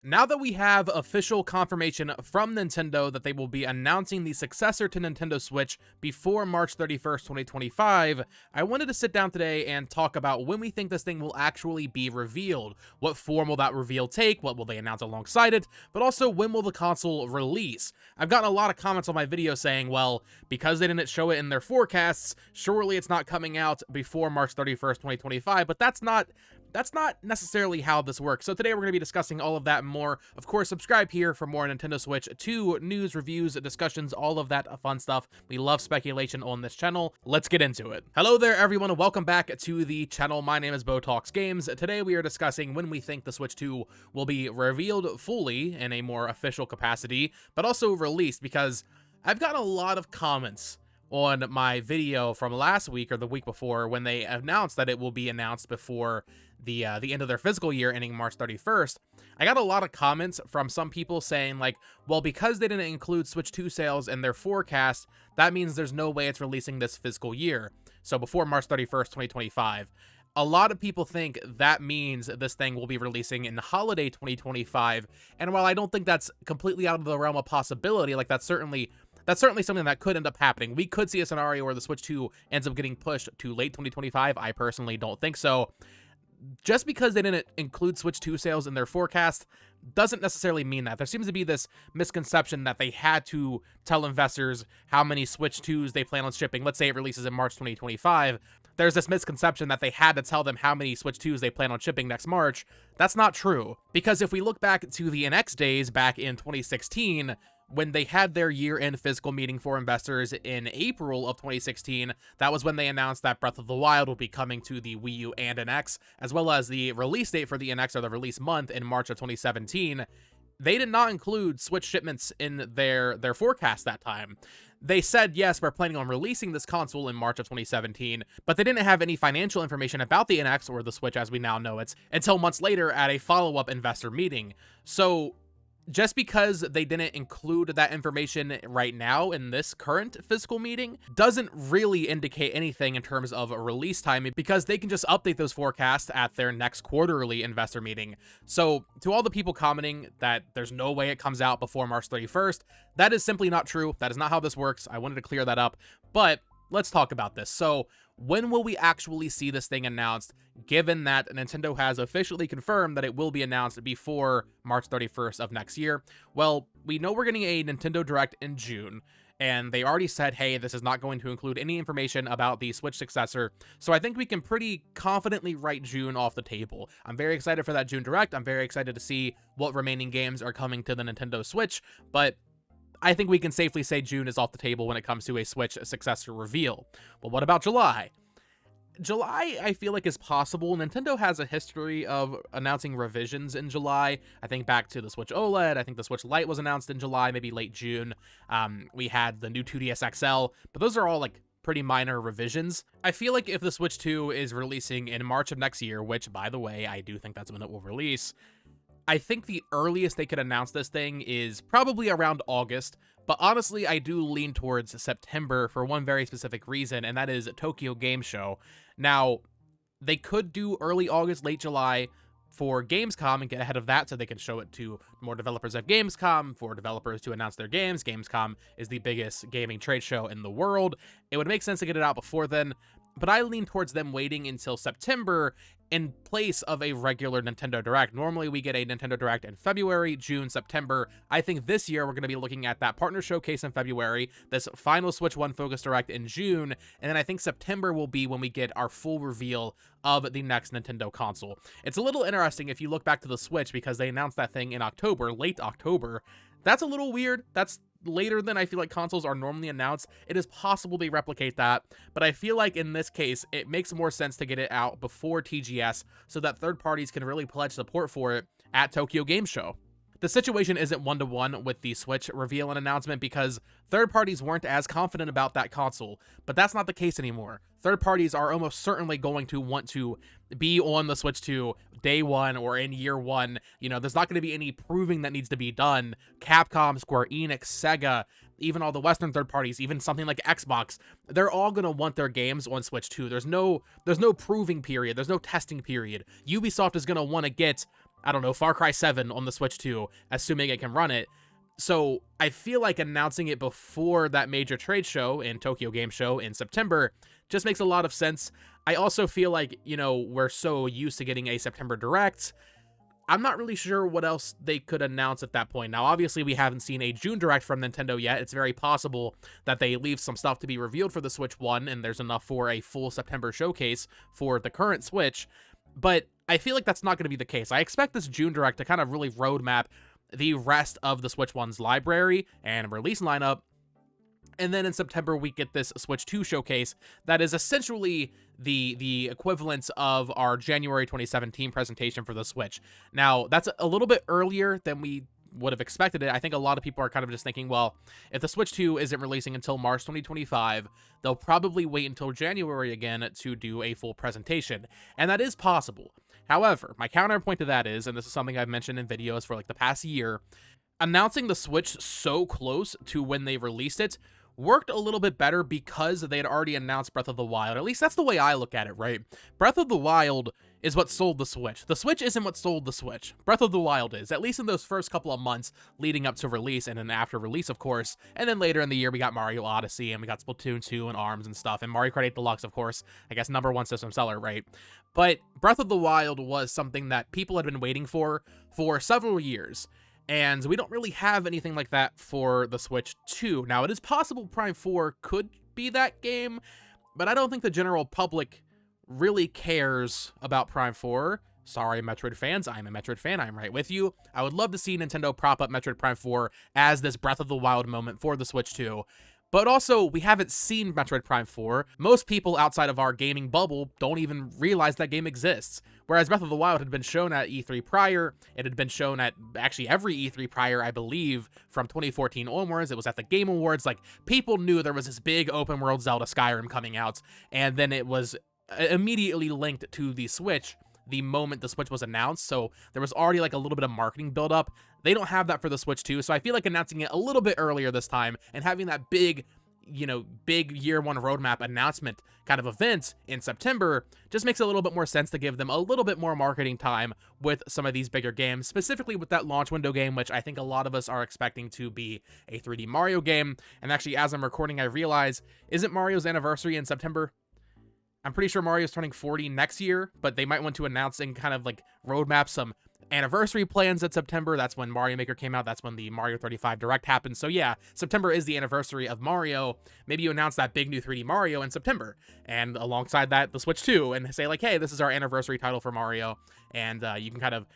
Now that we have official confirmation from Nintendo that they will be announcing the successor to Nintendo Switch before March 31st, 2025, I wanted to sit down today and talk about when we think this thing will actually be revealed. What form will that reveal take? What will they announce alongside it? But also, when will the console release? I've gotten a lot of comments on my video saying, well, because they didn't show it in their forecasts, surely it's not coming out before March 31st, 2025, but that's not necessarily how this works. So today we're going to be discussing all of that and more. Of course, subscribe here for more Nintendo Switch 2 news, reviews, discussions, all of that fun stuff. We love speculation on this channel. Let's get into it. Hello there, everyone, and welcome back to the channel. My name is Talks Games. Today we are discussing when we think the Switch 2 will be revealed fully in a more official capacity, but also released, because I've gotten a lot of comments on my video from last week or the week before when they announced that it will be announced before the end of their fiscal year ending March 31st. I got a lot of comments from some people saying, like, well, because they didn't include Switch 2 sales in their forecast, that means there's no way it's releasing this fiscal year, so before March 31st, 2025. A lot of people think that means this thing will be releasing in holiday 2025, and while I don't think that's completely out of the realm of possibility, like that's certainly something that could end up happening. We could see a scenario where the Switch 2 ends up getting pushed to late 2025. I personally don't think so. Just because they didn't include Switch 2 sales in their forecast doesn't necessarily mean that. There seems to be this misconception that they had to tell investors how many Switch 2s they plan on shipping. Let's say it releases in March 2025. There's this misconception that they had to tell them how many Switch 2s they plan on shipping next March. That's not true, because if we look back to the NX days back in 2016, when they had their year-end fiscal meeting for investors in April of 2016, that was when they announced that Breath of the Wild would be coming to the Wii U and NX, as well as the release date for the NX, or the release month, in March of 2017. They did not include Switch shipments in their forecast that time. They said, yes, we're planning on releasing this console in March of 2017, but they didn't have any financial information about the NX, or the Switch as we now know it, until months later at a follow-up investor meeting. So just because they didn't include that information right now in this current fiscal meeting doesn't really indicate anything in terms of a release time, because they can just update those forecasts at their next quarterly investor meeting. So to all the people commenting that there's no way it comes out before March 31st, that is simply not true. That is not how this works. I wanted to clear that up, but let's talk about this. So when will we actually see this thing announced, given that Nintendo has officially confirmed that it will be announced before March 31st of next year? Well, we know we're getting a Nintendo Direct in June, and they already said, hey, this is not going to include any information about the Switch successor, so I think we can pretty confidently write June off the table. I'm very excited for that June Direct. I'm very excited to see what remaining games are coming to the Nintendo Switch, but I think we can safely say June is off the table when it comes to a Switch successor reveal. Well, what about July? July, I feel like, is possible. Nintendo has a history of announcing revisions in July. I think back to the Switch OLED. I think the Switch Lite was announced in July, maybe late June. We had the new 2DS XL, but those are all like pretty minor revisions. I feel like if the Switch 2 is releasing in March of next year, which, by the way, I do think that's when it will release, I think the earliest they could announce this thing is probably around August, but honestly, I do lean towards September for one very specific reason, and that is Tokyo Game Show. Now, they could do early August, late July for Gamescom and get ahead of that so they can show it to more developers at Gamescom, for developers to announce their games. Gamescom is the biggest gaming trade show in the world. It would make sense to get it out before then, but I lean towards them waiting until September in place of a regular Nintendo Direct. Normally we get a Nintendo Direct in February, June, September. I think this year we're going to be looking at that partner showcase in February, this final Switch 1 Focus Direct in June, and then I think September will be when we get our full reveal of the next Nintendo console. It's a little interesting if you look back to the Switch, because they announced that thing in October, late October. That's a little weird. That's later than I feel like consoles are normally announced. It is possible they replicate that, but I feel like in this case, it makes more sense to get it out before TGS so that third parties can really pledge support for it at Tokyo Game Show. The situation isn't one-to-one with the Switch reveal and announcement because third parties weren't as confident about that console, but that's not the case anymore. Third parties are almost certainly going to want to be on the Switch 2 day one or in year one. You know, there's not going to be any proving that needs to be done. Capcom, Square Enix, Sega, even all the Western third parties, even something like Xbox, they're all going to want their games on Switch 2. There's no proving period. There's no testing period. Ubisoft is going to want to get I don't know, Far Cry 7 on the Switch 2, assuming it can run it. So I feel like announcing it before that major trade show in Tokyo Game Show in September just makes a lot of sense. I also feel like, you know, we're so used to getting a September Direct. I'm not really sure what else they could announce at that point. Now, obviously, we haven't seen a June Direct from Nintendo yet. It's very possible that they leave some stuff to be revealed for the Switch 1, and there's enough for a full September showcase for the current Switch. But I feel like that's not going to be the case. I expect this June Direct to kind of really roadmap the rest of the Switch 1's library and release lineup. And then in September, we get this Switch 2 showcase that is essentially the equivalent of our January 2017 presentation for the Switch. Now, that's a little bit earlier than we would have expected it. I think a lot of people are kind of just thinking, well, if the Switch 2 isn't releasing until March 2025, they'll probably wait until January again to do a full presentation. And that is possible. However, my counterpoint to that is, and this is something I've mentioned in videos for like the past year, announcing the Switch so close to when they released it worked a little bit better because they had already announced Breath of the Wild. At least that's the way I look at it, right? Breath of the Wild is what sold the Switch. The Switch isn't what sold the Switch. Breath of the Wild is, at least in those first couple of months leading up to release, and then after release, of course. And then later in the year, we got Mario Odyssey, and we got Splatoon 2 and ARMS and stuff, and Mario Kart 8 Deluxe, of course, I guess #1 system seller, right? But Breath of the Wild was something that people had been waiting for several years. And we don't really have anything like that for the Switch 2. Now, it is possible Prime 4 could be that game, but I don't think the general public really cares about Prime 4. Sorry, Metroid fans. I'm a Metroid fan. I'm right with you. I would love to see Nintendo prop up Metroid Prime 4 as this Breath of the Wild moment for the Switch 2. But also, we haven't seen Metroid Prime 4. Most people outside of our gaming bubble don't even realize that game exists. Whereas Breath of the Wild had been shown at E3 prior, it had been shown at actually every E3 prior, I believe, from 2014 onwards. It was at the Game Awards. Like, people knew there was this big open world Zelda Skyrim coming out, and then it was immediately linked to the Switch the moment the Switch was announced, so there was already like a little bit of marketing buildup. They don't have that for the Switch 2, so I feel like announcing it a little bit earlier this time and having that big, you know, big year one roadmap announcement kind of event in September just makes a little bit more sense to give them a little bit more marketing time with some of these bigger games, specifically with that launch window game, which I think a lot of us are expecting to be a 3D Mario game. And actually, as I'm recording, I realize, isn't Mario's anniversary in September? I'm pretty sure Mario's turning 40 next year, but they might want to announce and kind of like roadmap some anniversary plans at September. That's when Mario Maker came out. That's when the Mario 35 Direct happened. So yeah, September is the anniversary of Mario. Maybe you announce that big new 3D Mario in September, and alongside that, the Switch 2, and say like, hey, this is our anniversary title for Mario, and you can kind of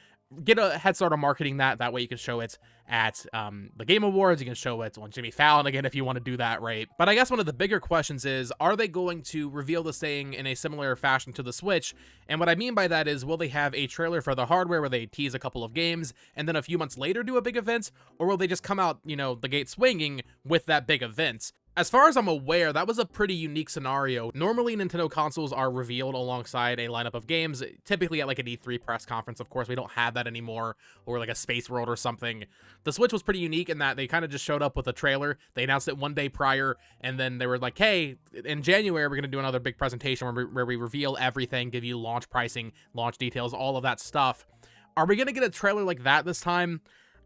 get a head start on marketing that. That way you can show it at the Game Awards. You can show it on Jimmy Fallon again if you want to do that, right? But I guess one of the bigger questions is, are they going to reveal this thing in a similar fashion to the Switch? And what I mean by that is, will they have a trailer for the hardware where they tease a couple of games and then a few months later do a big event? Or will they just come out, you know, the gate swinging with that big event? As far as I'm aware, that was a pretty unique scenario. Normally, Nintendo consoles are revealed alongside a lineup of games, typically at like an E3 press conference. Of course, we don't have that anymore, or like a Space World or something. The Switch was pretty unique in that they kind of just showed up with a trailer. They announced it one day prior, and then they were like, hey, in January, we're going to do another big presentation where we reveal everything, give you launch pricing, launch details, all of that stuff. Are we going to get a trailer like that this time?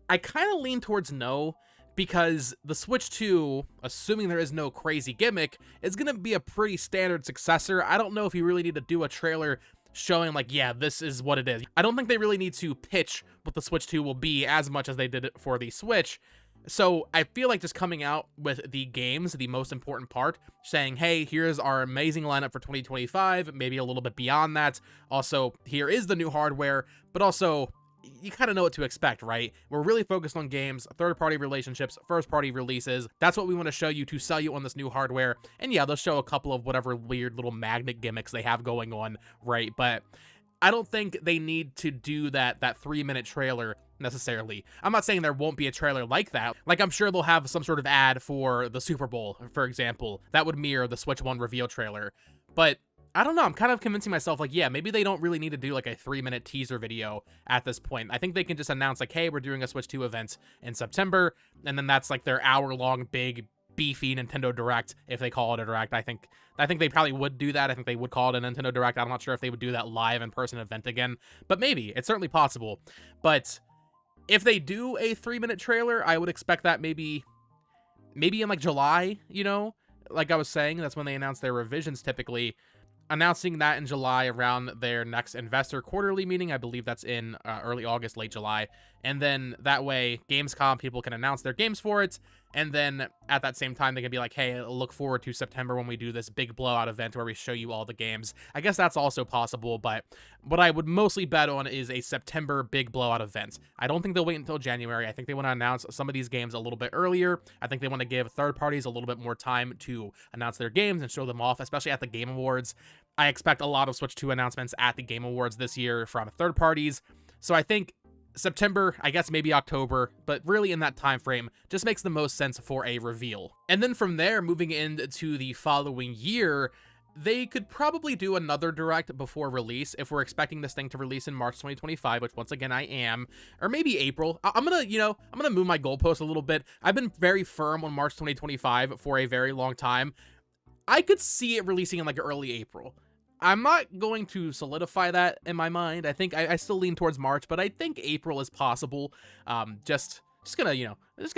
I kind of lean towards no, because the Switch 2, assuming there is no crazy gimmick, is going to be a pretty standard successor. I don't know if you really need to do a trailer showing like, yeah, this is what it is. I don't think they really need to pitch what the Switch 2 will be as much as they did it for the Switch. So I feel like just coming out with the games, the most important part, saying, hey, here's our amazing lineup for 2025, maybe a little bit beyond that. Also, here is the new hardware, but also, you kind of know what to expect, right? We're really focused on games, third-party relationships, first-party releases. That's what we want to show you to sell you on this new hardware. And yeah, they'll show a couple of whatever weird little magnet gimmicks they have going on, right? But I don't think they need to do that 3-minute trailer necessarily. I'm not saying there won't be a trailer like that. Like, I'm sure they'll have some sort of ad for the Super Bowl, for example. That would mirror the Switch 1 reveal trailer. But I don't know, I'm kind of convincing myself, like, yeah, maybe they don't really need to do, like, a 3-minute teaser video at this point. I think they can just announce, like, hey, we're doing a Switch 2 event in September, and then that's, like, their hour-long big beefy Nintendo Direct if they call it a Direct. I think they probably would do that. I think they would call it a Nintendo Direct. I'm not sure if they would do that live in-person event again, but maybe. It's certainly possible. But if they do a 3-minute trailer, I would expect that maybe in like July, you know? Like I was saying, that's when they announce their revisions typically. Announcing that in July around their next investor quarterly meeting. I believe that's in early August, late July. And then that way, Gamescom, people can announce their games for it. And then at that same time, they can be like, hey, look forward to September when we do this big blowout event where we show you all the games. I guess that's also possible, but what I would mostly bet on is a September big blowout event. I don't think they'll wait until January. I think they want to announce some of these games a little bit earlier. I think they want to give third parties a little bit more time to announce their games and show them off, especially at the Game Awards. I expect a lot of Switch 2 announcements at the Game Awards this year from third parties. So I think September, I guess maybe October, but really in that time frame just makes the most sense for a reveal. And then from there, moving into the following year, they could probably do another Direct before release if we're expecting this thing to release in March 2025, which once again I am, or maybe April. I'm gonna move my goalpost a little bit. I've been very firm on March 2025 for a very long time. I could see it releasing in like early April. I'm not going to solidify that in my mind. I think I still lean towards March, but I think April is possible. Just gonna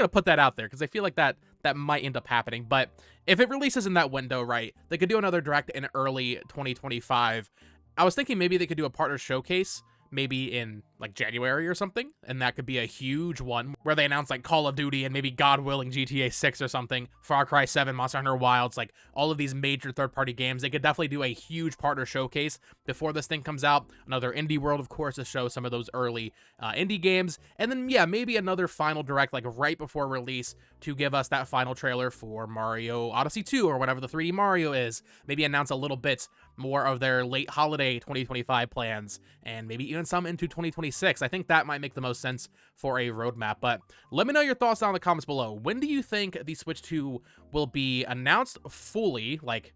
put that out there because I feel like that might end up happening. But if it releases in that window, right, they could do another Direct in early 2025. I was thinking maybe they could do a partner showcase maybe in like January or something, and that could be a huge one where they announce like Call of Duty and maybe, God willing, GTA 6 or something, Far Cry 7, Monster Hunter Wilds, like all of these major third-party games. They could definitely do a huge partner showcase before this thing comes out. Another Indie World, of course, to show some of those early indie games, and then yeah, maybe another final Direct like right before release to give us that final trailer for Mario Odyssey 2 or whatever the 3D Mario is. Maybe announce a little bit more of their late holiday 2025 plans, and maybe even some into 2026. I think that might make the most sense for a roadmap, but let me know your thoughts down in the comments below. When do you think the Switch 2 will be announced fully? Like,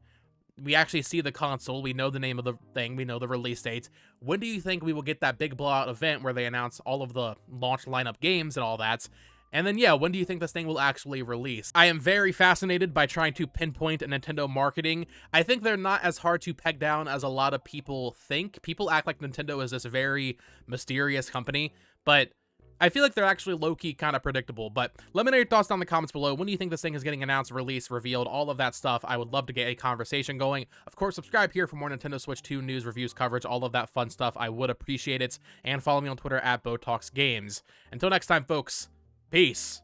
we actually see the console, we know the name of the thing, we know the release date. When do you think we will get that big blowout event where they announce all of the launch lineup games and all that? And then, yeah, when do you think this thing will actually release? I am very fascinated by trying to pinpoint Nintendo marketing. I think they're not as hard to peg down as a lot of people think. People act like Nintendo is this very mysterious company, but I feel like they're actually low-key kind of predictable. But let me know your thoughts down in the comments below. When do you think this thing is getting announced, released, revealed, all of that stuff? I would love to get a conversation going. Of course, subscribe here for more Nintendo Switch 2 news, reviews, coverage, all of that fun stuff. I would appreciate it. And follow me on Twitter at BoTalksGames. Until next time, folks, peace.